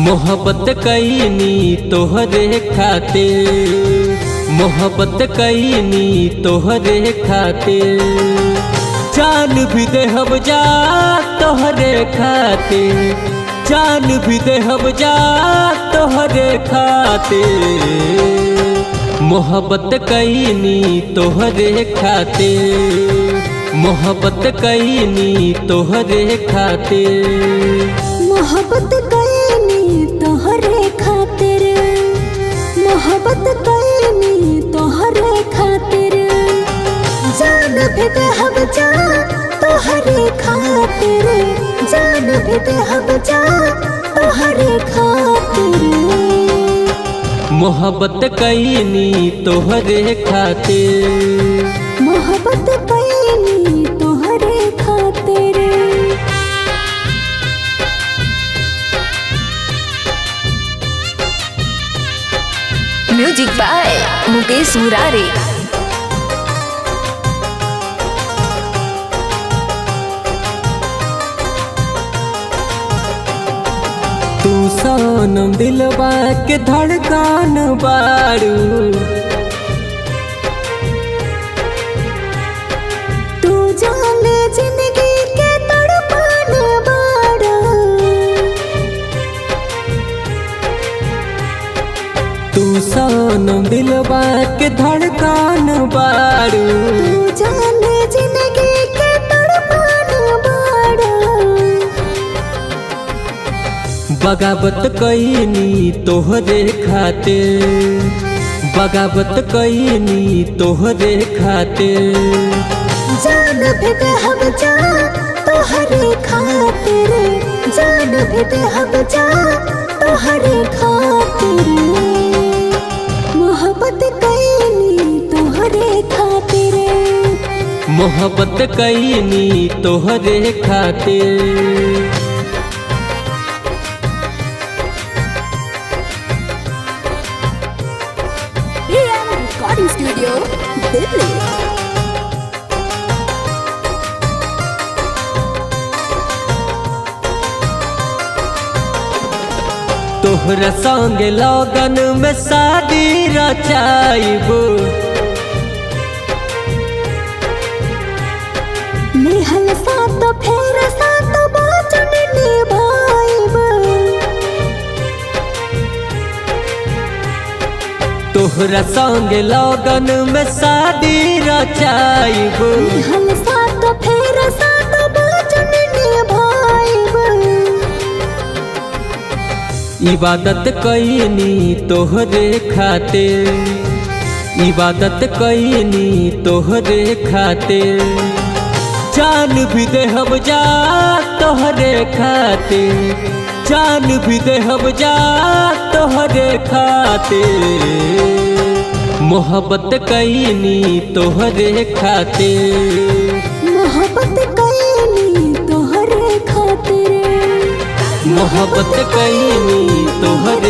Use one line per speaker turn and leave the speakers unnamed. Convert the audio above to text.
मोहब्बत कईनी तोहरे खातिर, मोहब्बत कईनी तोहरे खातिर, जान भी देहब जा तोहरे खातिर, जान भी देहब जा तोहरे खातिर। मोहब्बत कईनी तोहरे खातिर, मोहब्बत कईनी तोहरे खातिर,
मोहब्बत कईनी तोहरे खातिर, मोहब्बत कईनी तोहरे खातिर, जान भी देहब जा तोहरे खातिर, जान भी देहब जा तोहरे खातिर।
मोहब्बत कईनी तोहरे खातिर,
मोहब्बत कईनी तोहरे खातिर।
Music by Mukesh Murari.
तू सोनम दिलवा के धड़कन बारू,
तू जाने जिंदगी के तड़पन बाड़ा,
तू सोनम दिलवा के धड़कन बारू,
तू जाने जिंदगी के तड़पन बाड़ा।
बगावत कईनी तोहरे खातिर, बगावत कईनी तोहरे खातिर,
जान भी देहब जा तोहरे खातिर, जान भी देहब जा तोहरे खातिर। मोहब्बत कईनी तोहरे खातिर,
मोहब्बत कईनी तोहरे खातिर।
Recording studio Delhi.
तोहरा संग लगन में शादी रचाइबो,
निहल साथ फेर साथ वचन निभाइब,
तोहरा संग लगन में शादी रचाइबो,
निहल साथ फेर साथ वचन निभाइब।
इबादत कईनी तोहरे खातिर, इबादत कईनी तोहरे खातिर, जान भी देहब जा तोहरे खातिर, जान भी देहब जा तोहरे खातिर। मोहब्बत कईनी तोहरे खातिर,
मोहब्बत कईनी तोहरे खातिर,
मोहब्बत कईनी तोहरे